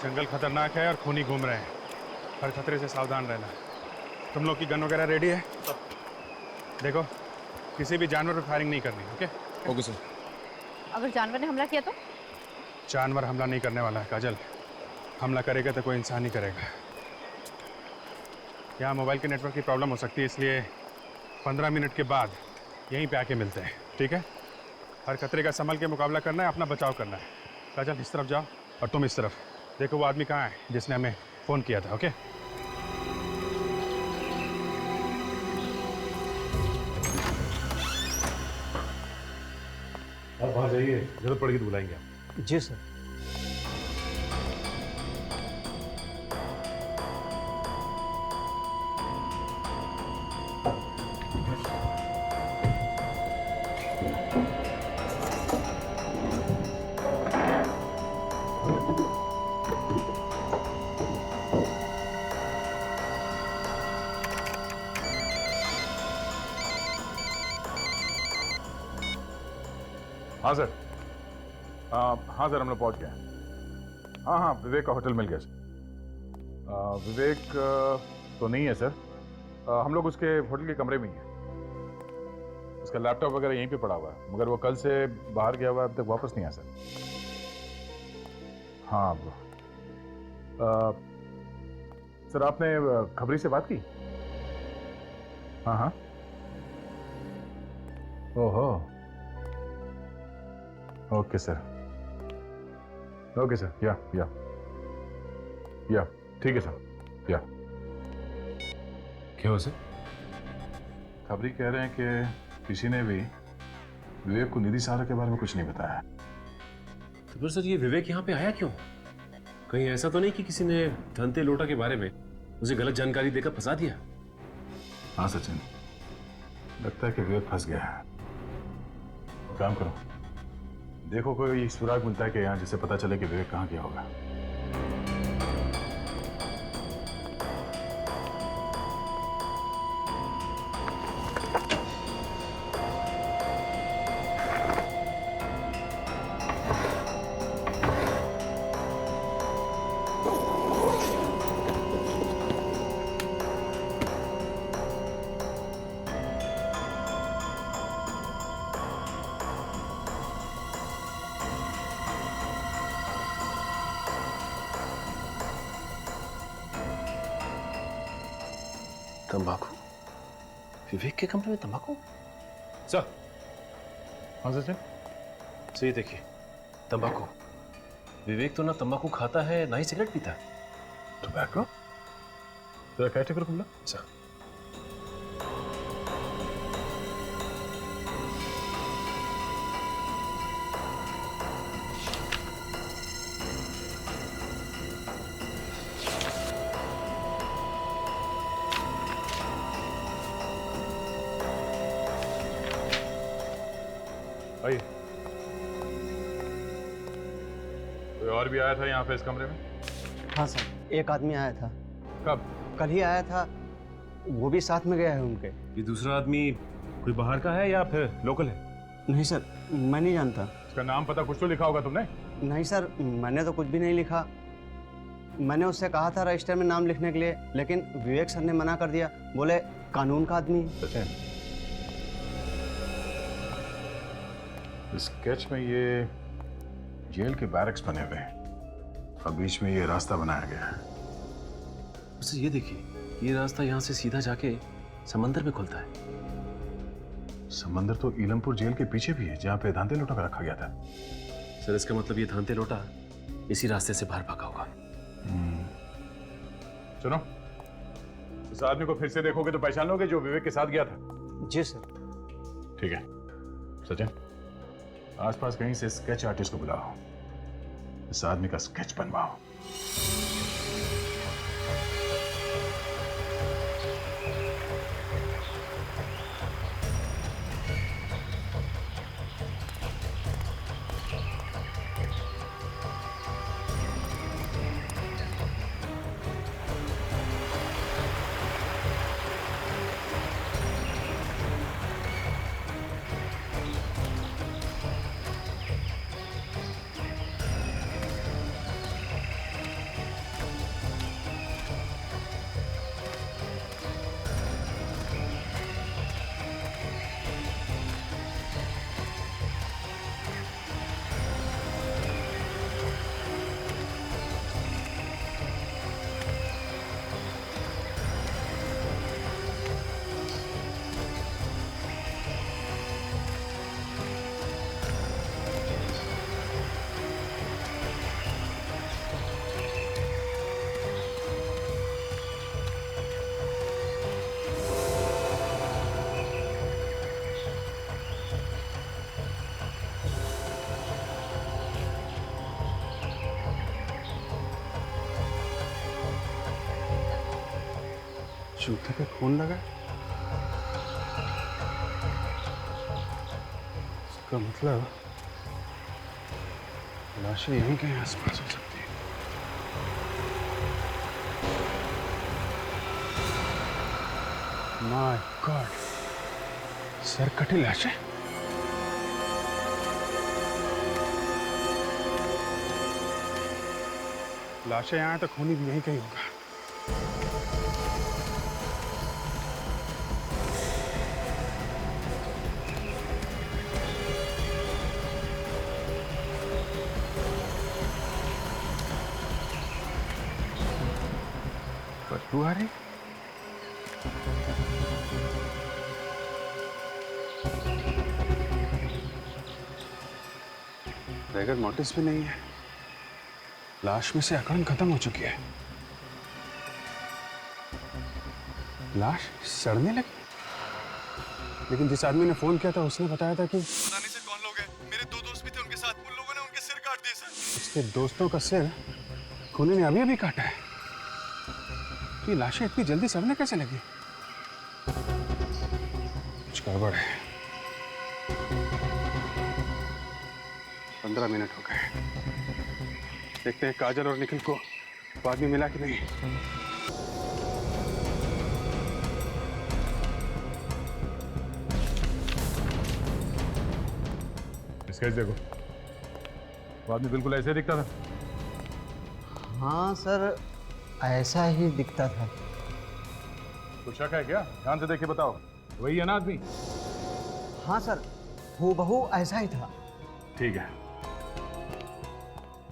जंगल खतरनाक है और खूनी घूम रहे हैं। हर खतरे से सावधान रहना। तुम लोग की गन वगैरह रेडी है? देखो, किसी भी जानवर पर फायरिंग नहीं करनी। ओके? Okay sir. अगर जानवर ने हमला किया तो? जानवर हमला नहीं करने वाला है काजल। हमला करेगा तो कोई इंसान ही करेगा। यहाँ मोबाइल के नेटवर्क की प्रॉब्लम हो सकती है, इसलिए 15 मिनट के बाद यहीं पे आके मिलते हैं। ठीक है? हर खतरे का संभल के मुकाबला करना है, अपना बचाव करना है। काजल इस तरफ जाओ और तुम इस तरफ। देखो वो आदमी कहाँ है जिसने हमें फोन किया था। ओके? आप वहाँ जाइए, जरूरत पड़ेगी तो बुलाएंगे आप। जी सर। हाँ सर। हाँ सर, हम लोग पहुँच गए। हाँ हाँ, विवेक का होटल मिल गया सर। विवेक तो नहीं है सर। हम लोग उसके होटल के कमरे में ही हैं। उसका लैपटॉप वगैरह यहीं पे पड़ा हुआ है, मगर वो कल से बाहर गया हुआ है, अब तक वापस नहीं आया सर। हाँ सर, आपने खबरी से बात की? हाँ हाँ। ओहो, ओके सर। ओके सर, या ठीक है सर, या। क्या हो सर? खबरी कह रहे हैं कि किसी ने भी विवेक को निधि सहारा के बारे में कुछ नहीं बताया। तो फिर सर ये विवेक यहाँ पे आया क्यों? कहीं ऐसा तो नहीं कि किसी ने धनते लोटा के बारे में उसे गलत जानकारी देकर फंसा दिया? हाँ सचिन, लगता है कि विवेक फंस गया है। काम करो, देखो कोई सुराग मिलता है कि यहाँ, जिससे पता चले कि विवेक कहाँ गया होगा। तंबाकू? विवेक के कमरे में तंबाकू? सर। हाँ सचिन। सर ये देखिए, तंबाकू। विवेक तो ना तंबाकू खाता है ना ही सिगरेट पीता है। टोबैको? तेरा क्या टिकर कुमला? सर आइए। कोई और भी आया था यहाँ पे इस कमरे में? हाँ सर, एक आदमी आया था। कब? कल ही आया था, वो भी साथ में गया है उनके। ये दूसरा आदमी कोई बाहर का है या फिर लोकल है? नहीं सर, मैं नहीं जानता। इसका नाम पता कुछ तो लिखा होगा तुमने? नहीं सर, मैंने तो कुछ भी नहीं लिखा। मैंने उससे कहा था रजिस्टर में नाम लिखने के लिए, लेकिन विवेक सर ने मना कर दिया। बोले कानून का आदमी। स्केच में ये जेल के बैरक्स बने हुए हैं और बीच में ये रास्ता बनाया गया है। सर ये देखिए, ये रास्ता यहाँ से सीधा जाके समंदर में खुलता है। समंदर तो ईलमपुर जेल के पीछे भी है, जहाँ पे धांधे लोटा का रखा गया था। सर इसका मतलब ये धांते लोटा इसी रास्ते से बाहर भागा होगा। सुनो, इस आदमी को फिर से देखोगे तो पहचान लोगे जो विवेक के साथ गया था। जी सर। ठीक है सचिन, आसपास कहीं से स्केच आर्टिस्ट को बुलाओ, इस आदमी का स्केच बनवाओ। जूते पे खून लगा। इसका मतलब लाशें यहीं कहीं आसपास हो सकती है। माय गॉड, सर कटी लाशें। लाशें यहाँ तो खूनी भी यहीं कहीं होगा। बदबू आ रही। बगैर नोटिस भी नहीं है। लाश में से अकड़न खत्म हो चुकी है। लाश सड़ने लगी। लेकिन जिस आदमी ने फोन किया था उसने बताया था कि पता नहीं सर कौन लोग हैं। मेरे 2 दोस्त भी थे उनके साथ, उन लोगों ने उनके सिर काट दिए सर। उसके दोस्तों का सिर खूनी ने अभी अभी काटा है। तो ये लाशें इतनी जल्दी सड़ने कैसे लगी? कुछ गड़बड़ है। 15 मिनट हो गए। देखते हैं काजल और निखिल को वो आदमी मिला कि नहीं। स्केच देखो, वो आदमी बिल्कुल ऐसे दिखता था। हाँ सर, ऐसा ही दिखता था। कुछ शक है क्या? ध्यान से देख के बताओ, वही है ना आदमी? हाँ सर, हूबहू ऐसा ही था। ठीक है।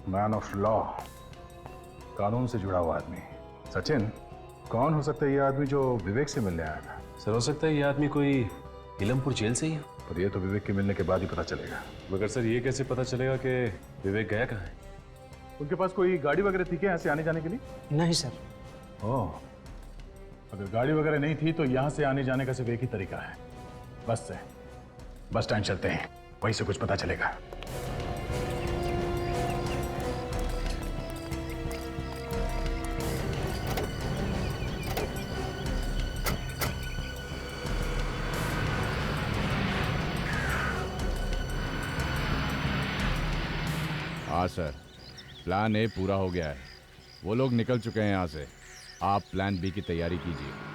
मैन ऑफ लॉ, कानून से जुड़ा हुआ आदमी। सचिन, कौन हो सकता है ये आदमी जो विवेक से मिलने आया था? सर हो सकता है ये आदमी कोई इलमपुर जेल से ही है। पर ये तो विवेक के मिलने के बाद ही पता चलेगा। मगर सर ये कैसे पता चलेगा कि विवेक गया कहाँ है? उनके पास कोई गाड़ी वगैरह थी क्या यहाँ से आने जाने के लिए? नहीं सर। ओह, अगर गाड़ी वगैरह नहीं थी तो यहाँ से आने जाने का सिर्फ एक ही तरीका है, बस से। बस स्टैंड चलते हैं, वहीं से कुछ पता चलेगा। हाँ सर, प्लान ए पूरा हो गया है। वो लोग निकल चुके हैं यहाँ से। आप प्लान बी की तैयारी कीजिए।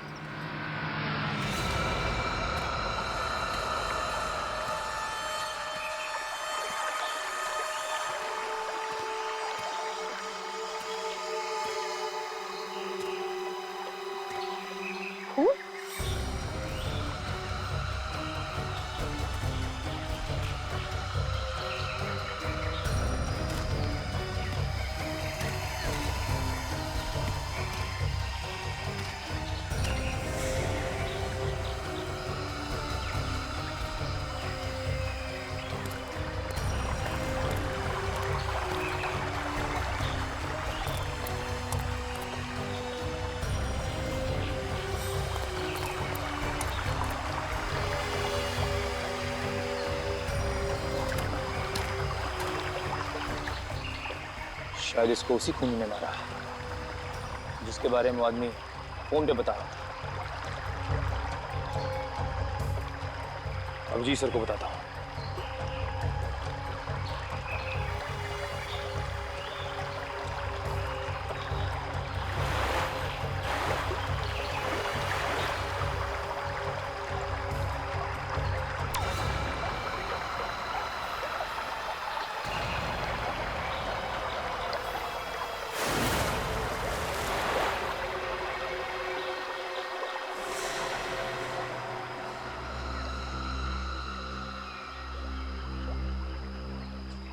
शायद इसको उसी खूनी ने मारा जिसके बारे में वो आदमी फोन पे बता रहा था। अब जी सर को बताता हूँ।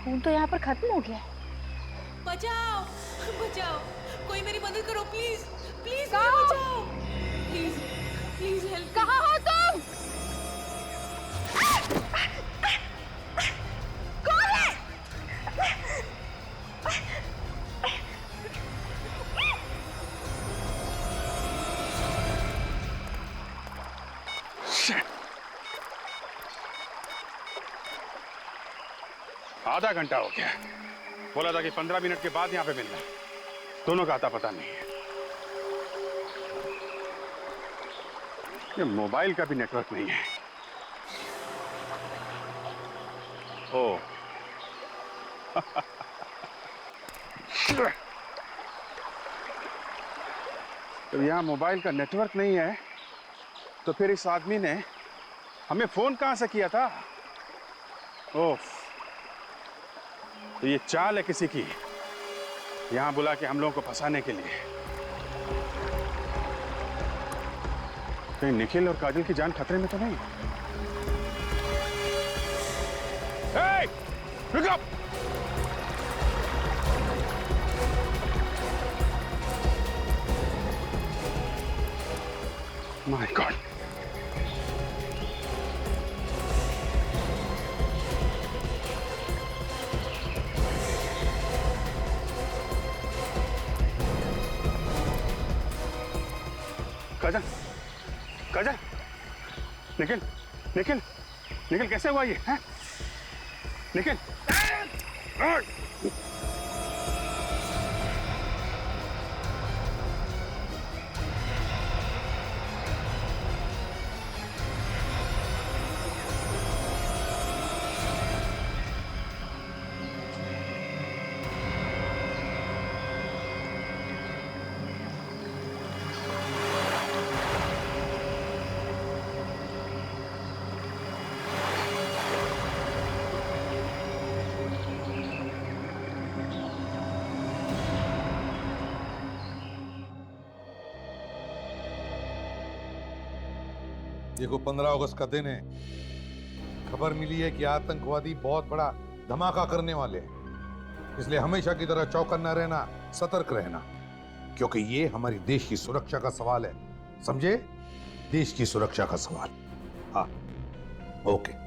खून तो यहाँ पर खत्म हो गया है। बचाओ बचाओ, कोई मेरी मदद करो प्लीज प्लीज, कहाँ हो? बचाओ प्लीज प्लीज हेल्प। कहाँ हो तुम? कौन है? आधा घंटा हो गया। बोला था कि 15 मिनट के बाद यहाँ पे मिलना। दोनों का आता पता नहीं है। ये मोबाइल का भी नेटवर्क नहीं है। ओ तो यहाँ मोबाइल का नेटवर्क नहीं है, तो फिर इस आदमी ने हमें फोन कहाँ से किया था? ओह, तो ये चाल है किसी की, यहाँ बुला के हम लोगों को फंसाने के लिए। कहीं निखिल और काजल की जान खतरे में तो नहीं? Hey! Pick up! My God! काजल, काजल, निखिल, निखिल, निखिल कैसे हुआ ये? हैं? निखिल, देखो 15 अगस्त का दिन है। खबर मिली है कि आतंकवादी बहुत बड़ा धमाका करने वाले हैं, इसलिए हमेशा की तरह चौकन्ना रहना, सतर्क रहना, क्योंकि ये हमारी देश की सुरक्षा का सवाल है। समझे? देश की सुरक्षा का सवाल। हाँ, ओके।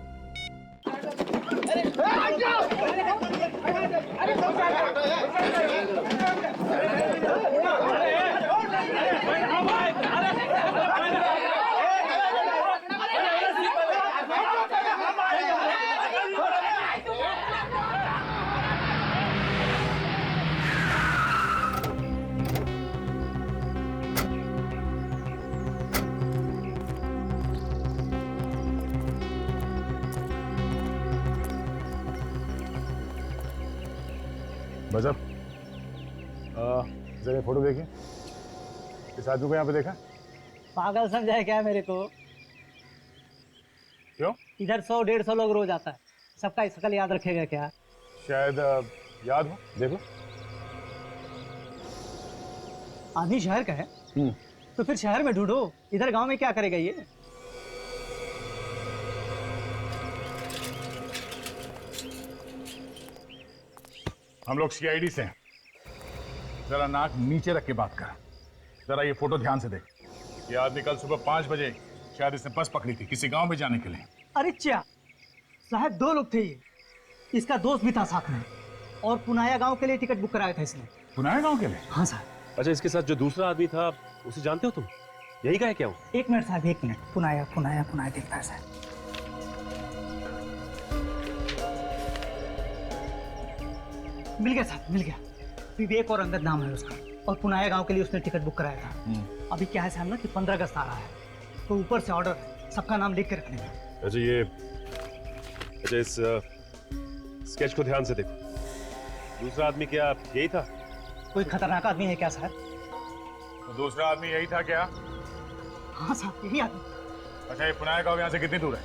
बजब, जरा फोटो देखिए। इस आदमी को यहाँ पे देखा? पागल समझा है क्या मेरे को? क्यों? इधर 100-150 लोग रोज आता है, सबका शकल याद रखेगा क्या? शायद याद हो, देख लो। आदमी शहर का है तो फिर शहर में ढूंढो, इधर गांव में क्या करेगा ये? हम लोग सीआईडी से हैं। जरा नाक नीचे रख के बात कर। जरा ये फोटो ध्यान से देख। ये आदमी कल सुबह 5 बजे शायद इसने बस पकड़ी थी किसी गांव में जाने के लिए। अरे च्या साहब, 2 लोग थे ये, इसका दोस्त भी था साथ में, और पुनाया गांव के लिए टिकट बुक कराया था इसने। पुनाया गांव के लिए? हाँ साहब। अच्छा, इसके साथ जो दूसरा आदमी था उसे जानते हो तुम? यही का है क्या वो? 1 मिनट साहब, 1 मिनट। पुनाया पुनाया पुनाया दिखता है साहब। मिल गया साहब, मिल गया। विवेक और अंगद नाम है उसका, और पुनाया गांव के लिए उसने टिकट बुक कराया था। अभी क्या है साहब ना कि 15 अगस्त आ रहा है, तो ऊपर से ऑर्डर है सबका नाम लिख के रखने का। अच्छा, इस स्केच को ध्यान से देखो। दूसरा आदमी क्या यही था? कोई खतरनाक आदमी है क्या साहब? तो दूसरा आदमी यही था क्या? हाँ साहब, यही आदमी। अच्छा, ये पुनाया गांव यहाँ से कितनी दूर है?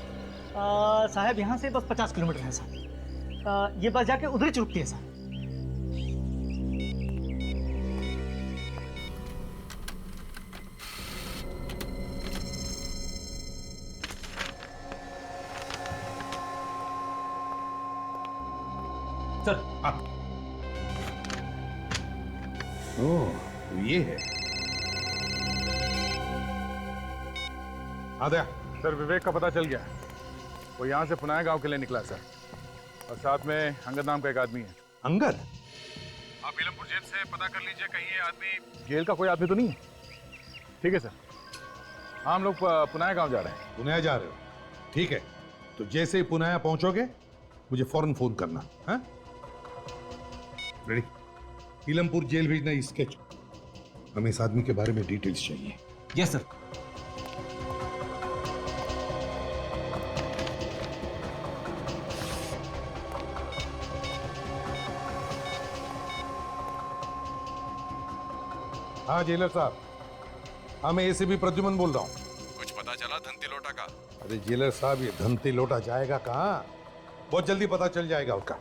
साहब यहाँ से बस 50 किलोमीटर है साहब। ये बस जाके उधर ही रुकती है साहब। सर, ओह, ये है। आद्या, सर विवेक का पता चल गया। वो यहाँ से पुनाया गांव के लिए निकला सर, और साथ में अंगद नाम का एक आदमी है। अंगद? आप नीलमपुर जेल से पता कर लीजिए, कहीं ये आदमी जेल का कोई आदमी तो नहीं है। ठीक है सर। हाँ, हम लोग पुनाया गांव जा रहे हैं। पुनाया जा रहे हो? ठीक है, तो जैसे ही पुनाया पहुंचोगे मुझे फौरन फोन करना। हाँ, रेडी? नीलमपुर जेल भेजना स्केच। हमें इस आदमी के बारे में डिटेल्स चाहिए। Yes sir. हाँ जेलर साहब, हाँ मैं एसीपी प्रद्युमन बोल रहा हूँ। कुछ पता चला धनती लोटा का? अरे जेलर साहब, ये धनती लोटा जाएगा कहाँ? बहुत जल्दी पता चल जाएगा उसका।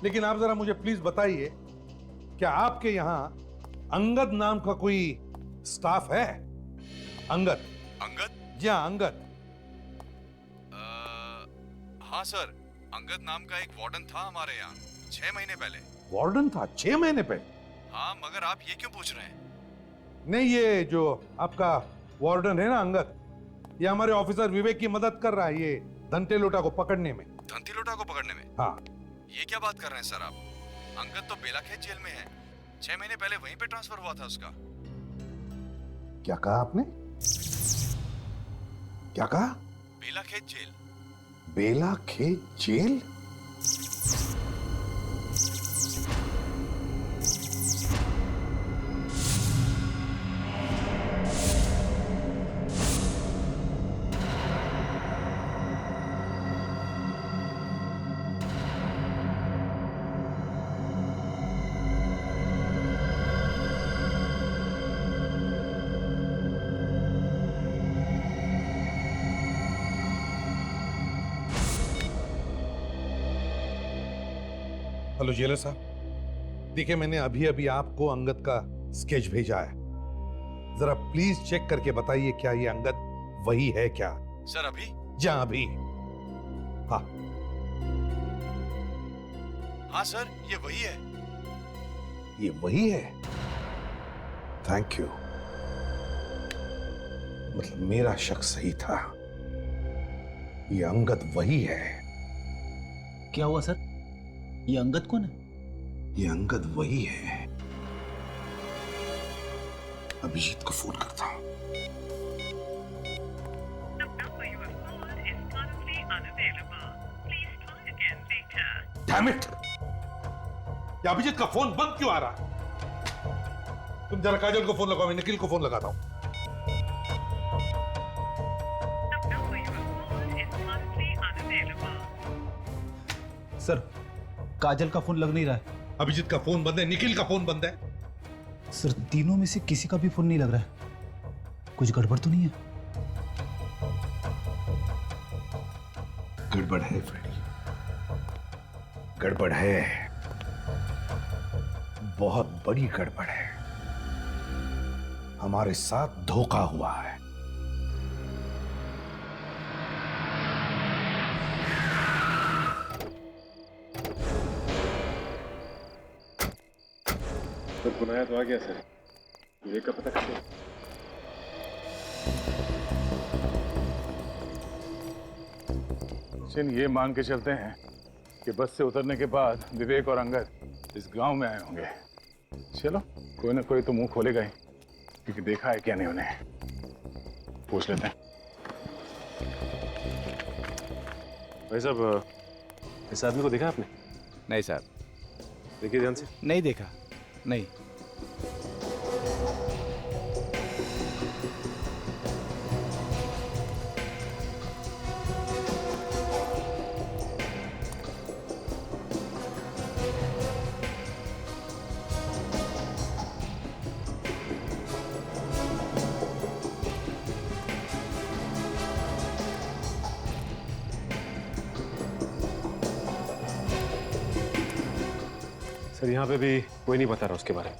लेकिन आप जरा मुझे प्लीज बताइए, क्या आपके यहाँ अंगद नाम का कोई स्टाफ है? अंगद? अंगद? जी हाँ, अंगद। हाँ सर, अंगद नाम का एक वार्डन था हमारे यहाँ 6 महीने पहले। वार्डन था 6 महीने पहले? हाँ, मगर आप ये क्यों पूछ रहे हैं? नहीं, ये जो आपका वार्डन है ना अंगद, ये हमारे ऑफिसर विवेक की मदद कर रहा है ये धनते लोटा को पकड़ने में। धनती लोटा को पकड़ने में? हाँ। ये क्या बात कर रहे हैं सर आप? अंगद तो बेलाखेत जेल में है। 6 महीने पहले वहीं पे ट्रांसफर हुआ था उसका। क्या कहा आपने? क्या कहा? बेलाखेत जेल। बेलाखेत जेल? हेलो जेलर साहब, देखिए मैंने अभी अभी आपको अंगद का स्केच भेजा है, जरा प्लीज चेक करके बताइए क्या ये अंगद वही है क्या? सर अभी? जी हाँ अभी। हाँ हाँ सर, ये वही है। ये वही है? Thank you. मतलब मेरा शक सही था, ये अंगद वही है। क्या हुआ सर? ये अंगद कौन है? ये अंगद वही है। अभिजीत को फोन करता हूं। Damn it! ये अभिजीत का फोन बंद क्यों आ रहा? तुम जरा काजल को फोन लगाओ, मैं निखिल को फोन लगाता हूं। सर काजल का फोन लग नहीं रहा है। अभिजीत का फोन बंद है, निखिल का फोन बंद है। सर तीनों में से किसी का भी फोन नहीं लग रहा है। कुछ गड़बड़ तो नहीं है? गड़बड़ है फ्रेडी, गड़बड़ है, बहुत बड़ी गड़बड़ है। हमारे साथ धोखा हुआ है। तो बुलाया तो आ गया सर, विवेक का पता कैसे? सचिन, ये मान के चलते हैं कि बस से उतरने के बाद विवेक और अंगद इस गांव में आए होंगे। चलो, कोई ना कोई तो मुंह खोलेगा ही, क्योंकि देखा है क्या नहीं उन्हें। पूछ लेते हैं। भाई साहब, इस आदमी को देखा आपने? नहीं साहब। देखिए ध्यान से। नहीं देखा, नहीं। सर यहाँ पे भी कोई नहीं बता रहा उसके बारे में।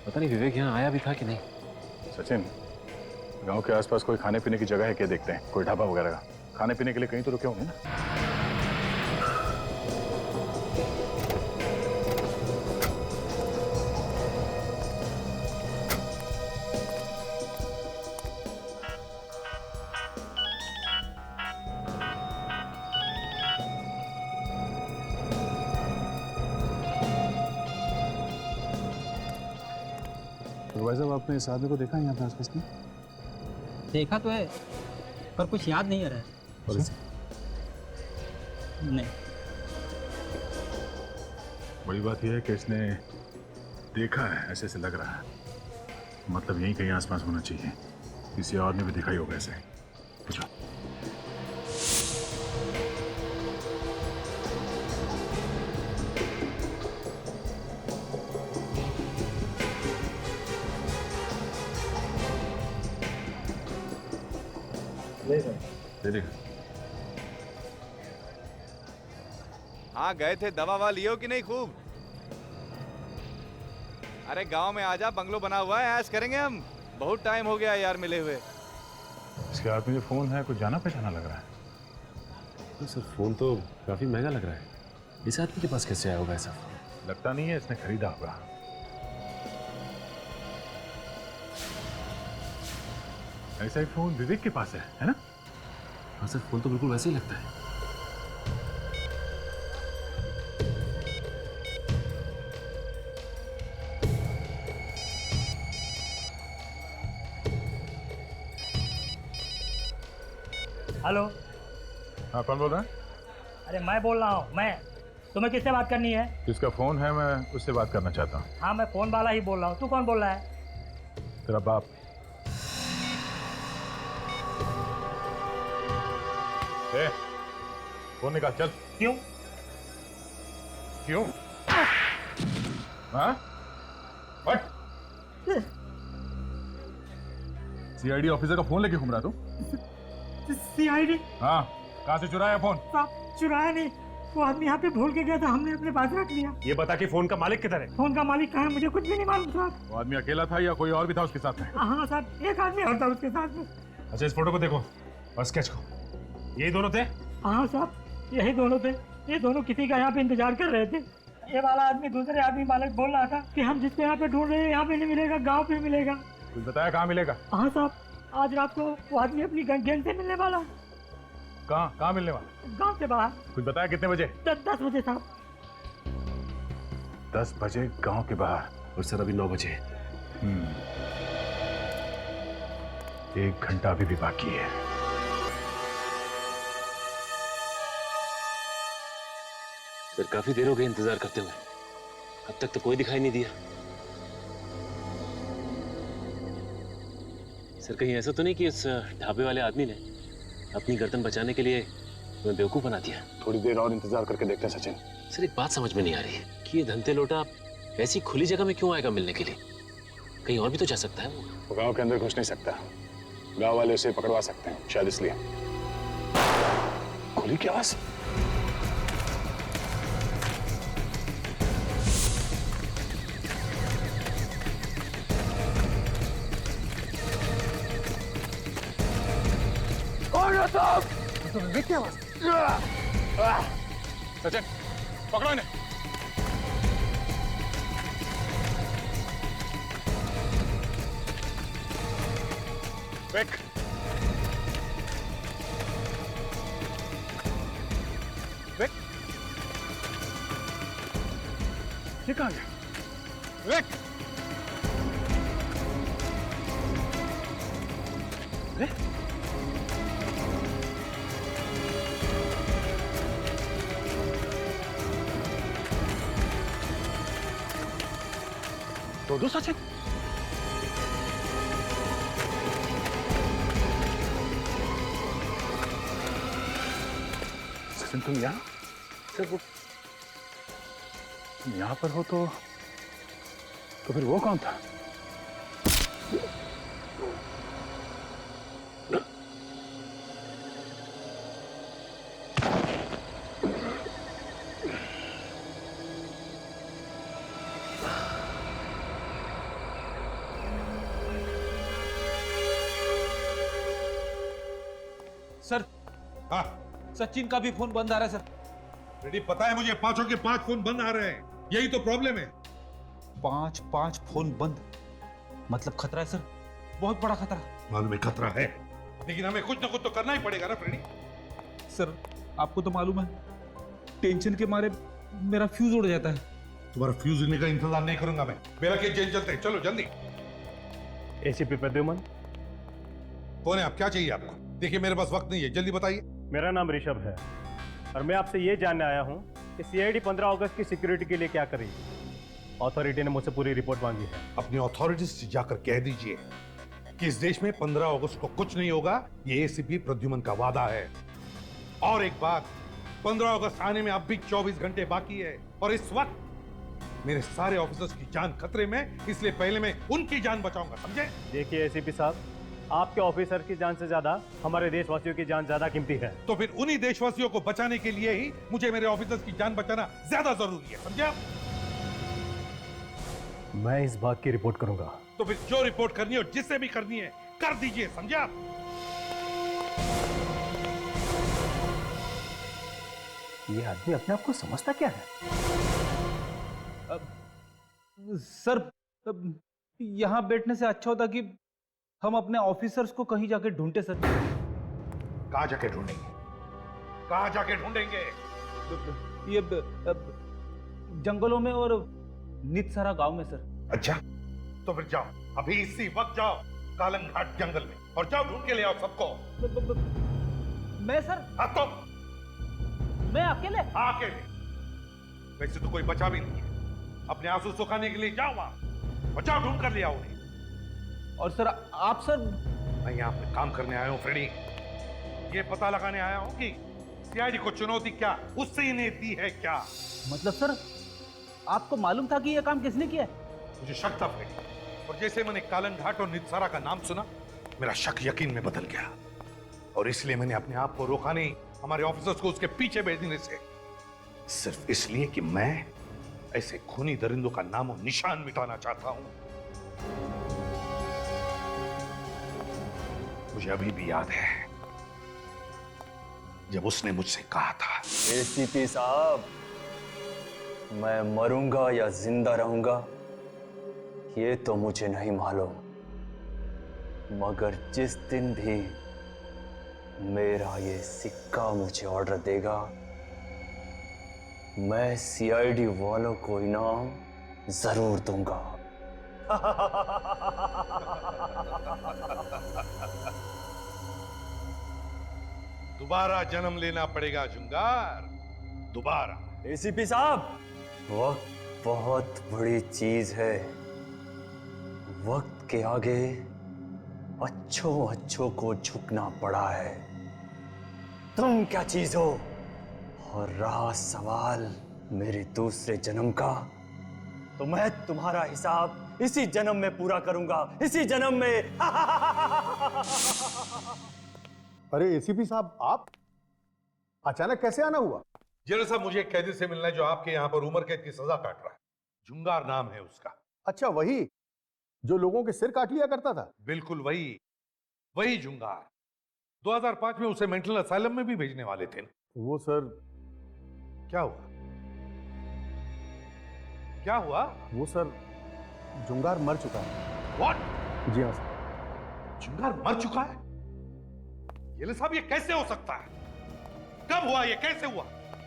पता नहीं विवेक यहाँ आया भी था कि नहीं। सचिन, गांव के आसपास कोई खाने पीने की जगह है क्या? देखते हैं, कोई ढाबा वगैरह का। खाने पीने के लिए कहीं तो रुके होंगे ना। भाई साहब, आपने इस आदमी को देखा है यहाँ पे आसपास में? देखा तो है, पर कुछ याद नहीं आ रहा है। नहीं। बड़ी बात यह है कि इसने देखा है, ऐसे ऐसे लग रहा है। मतलब यहीं कहीं आसपास होना चाहिए। किसी और ने भी देखा ही होगा ऐसे। पूछो। दे देगा। हाँ गए थे, दवा ववा लियो कि नहीं खूब? अरे गांव में आजा, बंगलो बना हुआ है, ऐश करेंगे हम। बहुत टाइम हो गया यार मिले हुए। इसके हाथ में जो फोन है कुछ जाना पहचाना लग रहा है। तो सर फोन तो काफी महंगा लग रहा है, इस आदमी के पास कैसे आया होगा ऐसा फोन? लगता नहीं है इसने खरीदा होगा। ऐसा ही फोन विवेक के पास है ना? हाँ सर, फोन तो बिल्कुल वैसे ही लगता है। हेलो। हाँ कौन बोल रहा है? अरे मैं बोल रहा हूँ। मैं तुम्हें किससे बात करनी है? जिसका फोन है मैं उससे बात करना चाहता हूँ। हाँ मैं फोन वाला ही बोल रहा हूँ। तू कौन बोल रहा है? तेरा बाप। ए, फोन निकाल चल। क्यों? क्यों? हाँ? हट। सीआईडी ऑफिसर का फोन लेके घूम रहा तू? सीआईडी? हाँ, कहाँ से चुराया फोन? साहब चुराया नहीं, वो आदमी यहाँ पे भूल के गया था, हमने अपने पास रख लिया। ये बता कि फोन का मालिक किधर है? फोन का मालिक कहाँ है मुझे कुछ भी नहीं मालूम साहब। वो आदमी अकेला था या कोई और भी था उसके साथ में? हाँ साहब, एक आदमी और था उसके साथ में। अच्छा इस फोटो को देखो और स्केच को, यही दोनों थे? हाँ साहब यही दोनों थे। ये दोनों किसी का यहाँ पे इंतजार कर रहे थे। ये वाला आदमी दूसरे आदमी मालिक बोल रहा था कि हम जिसको यहाँ पे ढूंढ रहे हैं यहाँ पे नहीं मिलेगा, गाँव पे मिलेगा। कुछ बताया कहाँ मिलेगा? हाँ साहब, आज रात को वो आदमी अपनी गैंग से मिलने वाला। कहाँ मिलने वाला? गांव से बाहर। कुछ बताया कितने बजे? 10 बजे साहब। 10 बजे गांव के बाहर। और सर अभी 9 बजे। 1 घंटा अभी भी बाकी है। सर काफी देर हो गई इंतजार करते हुए, अब तक तो कोई दिखाई नहीं दिया। सर कहीं ऐसा तो नहीं कि उस ढाबे वाले आदमी ने अपनी गर्दन बचाने के लिए मैं बेवकूफ बना दिया? थोड़ी देर और इंतजार करके देखते हैं सचिन। सर एक बात समझ में नहीं आ रही कि ये धंते लोटा ऐसी खुली जगह में क्यों आएगा मिलने के लिए? कहीं और भी तो जा सकता है वो। गांव के अंदर घुस नहीं सकता, गांव वाले उसे पकड़वा सकते हैं, शायद इसलिए। खुली की आवाज। सचिन पकड़ो इन्हें। विक। विक। ये कहाँ गया? विक। दो सचिन। सचिन तुम यहाँ? सर वो तुम यहाँ पर हो तो फिर वो कौन था? सर। हाँ सचिन का भी फोन बंद आ रहा है सर। रेडी, पता है मुझे, 5 के 5 फोन बंद आ रहे हैं। यही तो प्रॉब्लम है। 5 फोन बंद मतलब खतरा है सर, बहुत बड़ा खतरा। मालूम है खतरा है, लेकिन हमें कुछ ना कुछ तो करना ही पड़ेगा ना फ्रेडी। सर आपको तो मालूम है, टेंशन के मारे मेरा फ्यूज उड़ जाता है। तुम्हारा फ्यूज उड़ने का इंतजार नहीं करूंगा मैं। मेरा केस जेल चलते हैं, चलो जल्दी। एसीपी प्रद्युमन। कौन है आप? क्या चाहिए आपको? देखिए मेरे पास वक्त नहीं है, जल्दी बताइए। मेरा नाम ऋषभ है और मैं आपसे ये जानने आया हूँ कि सीआईडी 15 अगस्त की सिक्योरिटी के लिए क्या करेगी। अथॉरिटी ने मुझसे पूरी रिपोर्ट मांगी है। अपनी अथॉरिटी से जाकर कह दीजिए कि इस देश में 15 अगस्त को कुछ नहीं होगा, ये एसीपी प्रद्युमन का वादा है। और एक बात, 15 अगस्त आने में अब भी 24 घंटे बाकी है और इस वक्त मेरे सारे ऑफिसर्स की जान खतरे में, इसलिए पहले मैं उनकी जान बचाऊंगा, समझे? देखिए एसीपी साहब, आपके ऑफिसर की जान से ज्यादा हमारे देशवासियों की जान ज्यादा कीमती है। तो फिर उन्हीं देशवासियों को बचाने के लिए ही मुझे मेरे ऑफिसर्स की जान बचाना ज्यादा जरूरी है, समझे? मैं इस बात की रिपोर्ट करूंगा। तो फिर जो रिपोर्ट करनी है और जिससे भी करनी है कर दीजिए, समझे आप? ये आदमी अपने आप को समझता क्या है? सर, यहाँ बैठने से अच्छा होता कि हम अपने ऑफिसर्स को कहीं जाके ढूंढते सर। कहाँ जाके ढूंढेंगे? कहाँ जाके ढूंढेंगे? ये जंगलों में और नितसरा गांव में सर। अच्छा, तो फिर जाओ, अभी इसी वक्त जाओ कालंग घाट जंगल में और जाओ ढूंढ के ले आओ सबको। मैं सर? हाँ तो मैं अकेले? हाँ अकेले। वैसे तो कोई बचा भी नहीं है, अपने आंसू सुखाने के लिए जाओ वहां और जाओ ढूंढ कर ले आओ उन्हें। और सर आप सर? मैं यहाँ पे काम करने आया हूँ फ्रेडी, ये पता लगाने आया हूँ कि सीआईडी को चुनौती क्या उससे इन्हें दी है क्या। मतलब सर आपको मालूम था कि यह काम किसने किया है? मुझे शक था फ्रेडी, और जैसे मैंने कालंग घाट और नितसारा का नाम सुना मेरा शक यकीन में बदल गया, और इसलिए मैंने अपने आप को रोका नहीं हमारे ऑफिसर्स को उसके पीछे भेजने से, सिर्फ इसलिए कि मैं ऐसे खूनी दरिंदों का नामो निशान मिटाना चाहता हूं। मुझे अभी भी याद है जब उसने मुझसे कहा था, एसीपी साहब, मैं मरूंगा या जिंदा रहूंगा ये तो मुझे नहीं मालूम, मगर जिस दिन भी मेरा ये सिक्का मुझे ऑर्डर देगा मैं सीआईडी वालों को इनाम जरूर दूंगा। दोबारा जन्म लेना पड़ेगा जुंगार, दोबारा। एसीपी साहब, वक्त बहुत बड़ी चीज है, वक्त के आगे अच्छों को झुकना पड़ा है। तुम क्या चीज हो? और रहा सवाल मेरे दूसरे जन्म का, तो मैं तुम्हारा हिसाब इसी जन्म में पूरा करूंगा, इसी जन्म में। अरे एसीपी साहब, आप अचानक कैसे आना हुआ? जेलर साहब, मुझे एक कैदी से मिलना है जो आपके यहाँ पर उम्र कैद की सजा काट रहा है। जुंगार नाम है उसका। अच्छा, वही जो लोगों के सिर काट लिया करता था? बिल्कुल वही जुंगार। 2005 में उसे मेंटल असाइलम में भी भेजने वाले थे। वो सर, क्या हुआ? क्या हुआ? वो सर, जुंगार मर चुका है। व्हाट? जी हाँ सर। जुंगार मर चुका है? जेलर साहब, ये कैसे हो सकता है? कब हुआ ये? कैसे हुआ?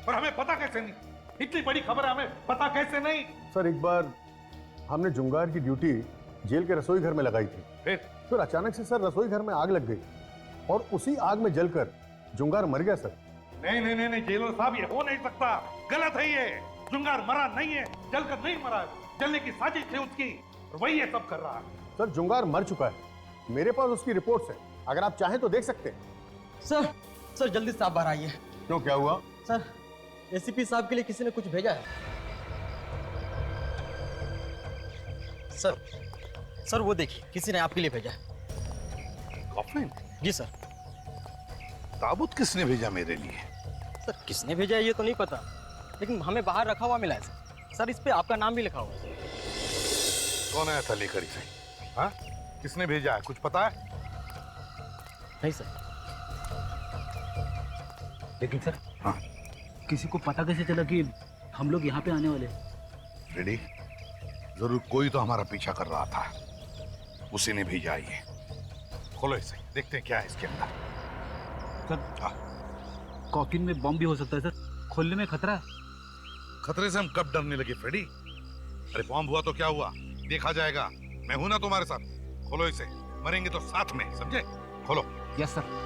और हमें पता कैसे नहीं? इतनी बड़ी खबर है, हमें पता कैसे नहीं? सर, एक बार हमने जुंगार की ड्यूटी जेल के रसोई घर में लगाई थी। फिर अचानक से सर रसोई घर में आग लग गई और उसी आग में जलकर जुंगार मर गया सर। नहीं जेलर साहब, ये हो नहीं सकता, गलत है ये। जुंगार मरा नहीं है, जलकर नहीं मरा है, जलने की साजिश थी उसकी और वही ये सब कर रहा है। सर, जुंगार मर चुका है, मेरे पास उसकी रिपोर्ट्स है, अगर आप चाहें तो देख सकते हैं। सर जल्दी से आप बाहर आइए। क्यों, क्या हुआ? सर, एसीपी साहब के लिए किसी ने कुछ भेजा है। सर वो देखिए, किसी ने आपके लिए भेजा है। कॉफिन? जी सर। ताबूत किसने भेजा मेरे लिए? सर, किसने भेजा है ये तो नहीं पता, लेकिन हमें बाहर रखा हुआ मिला है सर। सर, इस पे आपका नाम भी लिखा हुआ है। कौन आया था लेकर इसे? हाँ, किसने भेजा है, कुछ पता है? नहीं सर। लेकिन सर, हाँ, किसी को पता कैसे चला कि हम लोग यहाँ पे आने वाले? रेडी, जरूर कोई तो हमारा पीछा कर रहा था, उसी ने भेजा ये। खोलो इसे, देखते हैं क्या है इसके अंदर। सर, कॉफिन में बम भी हो सकता है सर, खोलने में खतरा है। खतरे से हम कब डरने लगे फ्रेडी? अरे बॉम्ब हुआ तो क्या हुआ, देखा जाएगा, मैं हूं ना तुम्हारे साथ। खोलो इसे, मरेंगे तो साथ में, समझे? खोलो। Yes sir.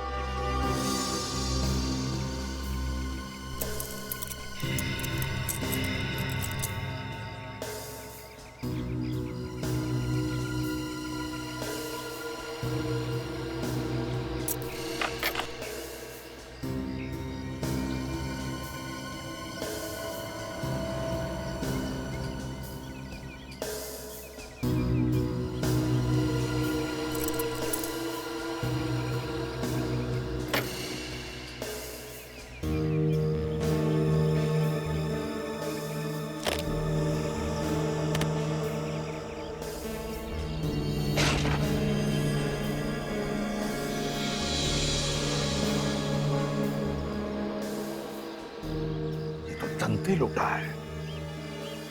धंते लौटा है।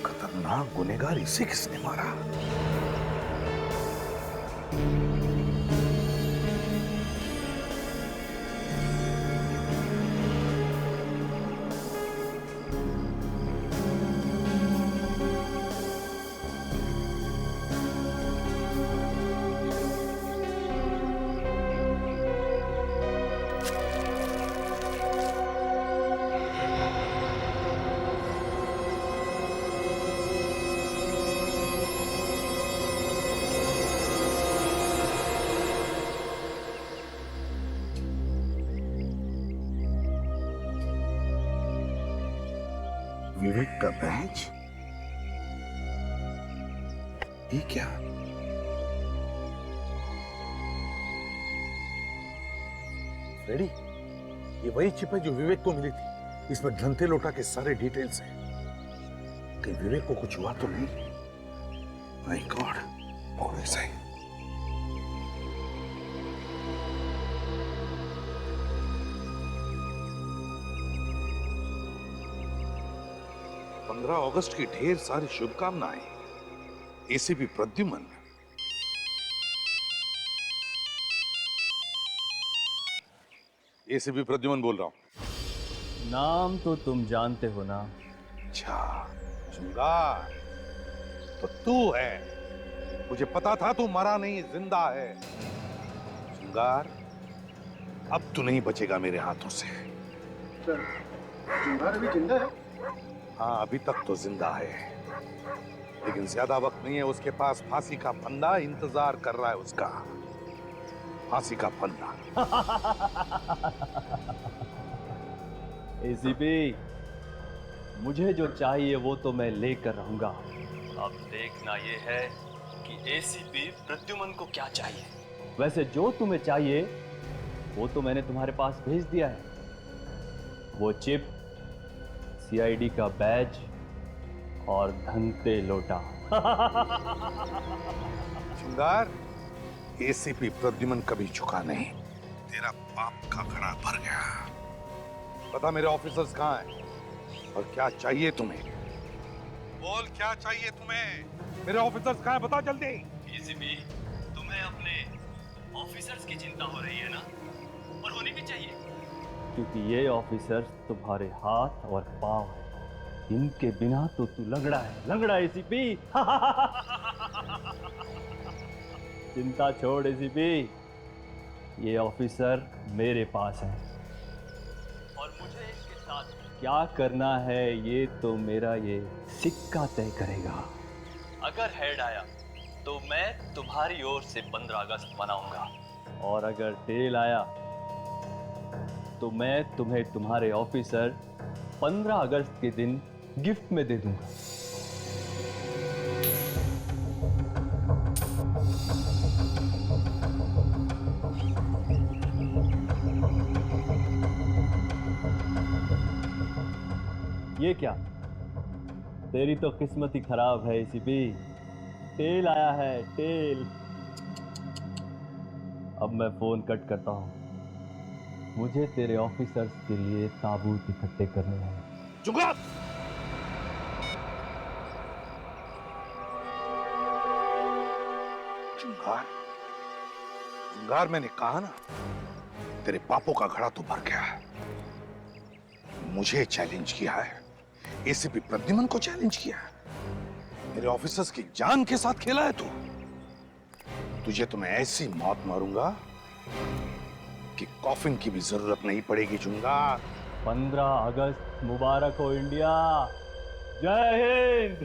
खतरनाक गुनहगार इसे किसने मारा? विवेक का बैच? ये क्या? फ्रेडी, ये वही चिप है जो विवेक को मिली थी। इसमें धंते लोटा के सारे डिटेल्स हैं। कहीं विवेक को कुछ हुआ तो नहीं? माय गॉड, और ऐसा ही। अगस्त की ढेर सारी शुभकामनाएं। एसीपी प्रद्युमन। एसीपी प्रद्युमन बोल रहा हूं। नाम तो तुम जानते हो ना? अच्छा, चुंगार तो तू है। मुझे पता था तू मरा नहीं, जिंदा है। चुंगार, अब तू नहीं बचेगा मेरे हाथों से। चुंगार अभी जिंदा है? हाँ, अभी तक तो जिंदा है, लेकिन ज्यादा वक्त नहीं है उसके पास। फांसी का फंदा इंतजार कर रहा है उसका। फांसी का फंदा। एसीपी, मुझे जो चाहिए वो तो मैं लेकर रहूंगा। अब देखना ये है कि एसीपी प्रद्युमन को क्या चाहिए। वैसे जो तुम्हें चाहिए वो तो मैंने तुम्हारे पास भेज दिया है। वो चिप, सीआईडी का बैज और धंते लोटा। चुंगार, एसीपी प्रद्युमन कभी झुका नहीं। तेरा पाप का घड़ा भर गया। पता मेरे ऑफिसर्स कहाँ हैं और क्या चाहिए तुम्हें? बोल, क्या चाहिए तुम्हें? मेरे ऑफिसर्स कहाँ हैं? बता जल्दी। एसीपी, तुम्हें अपने ऑफिसर्स की चिंता हो रही है ना? और होनी भी चाहिए, क्योंकि ये ऑफिसर्स तुम्हारे हाथ और पांव हैं। इनके बिना तो तू लंगड़ा है, लंगड़ा एसीपी। चिंता छोड़ एसीपी, ये ऑफिसर मेरे पास है और मुझे इसके साथ क्या करना है ये तो मेरा ये सिक्का तय करेगा। अगर हेड आया तो मैं तुम्हारी ओर से 15 अगस्त मनाऊंगा, और अगर टेल आया तो मैं तुम्हें तुम्हारे ऑफिसर 15 अगस्त के दिन गिफ्ट में दे दूंगा। ये क्या? तेरी तो किस्मत ही खराब है एसीपी। टेल आया है, टेल। अब मैं फोन कट करता हूं। मुझे तेरे ऑफिसर्स के लिए ताबूत इकट्ठे करने हैं। चुंगार! चुंगार, चुंगार, मैंने कहा ना, तेरे पापों का घड़ा तो भर गया है। मुझे चैलेंज किया है, एसीपी प्रद्युमन को चैलेंज किया है, मेरे ऑफिसर्स की जान के साथ खेला है तू। तुझे तो मैं ऐसी मौत मारूंगा कि कॉफिन की भी जरूरत नहीं पड़ेगी। चुंगार, 15 अगस्त मुबारक हो इंडिया। जय हिंद।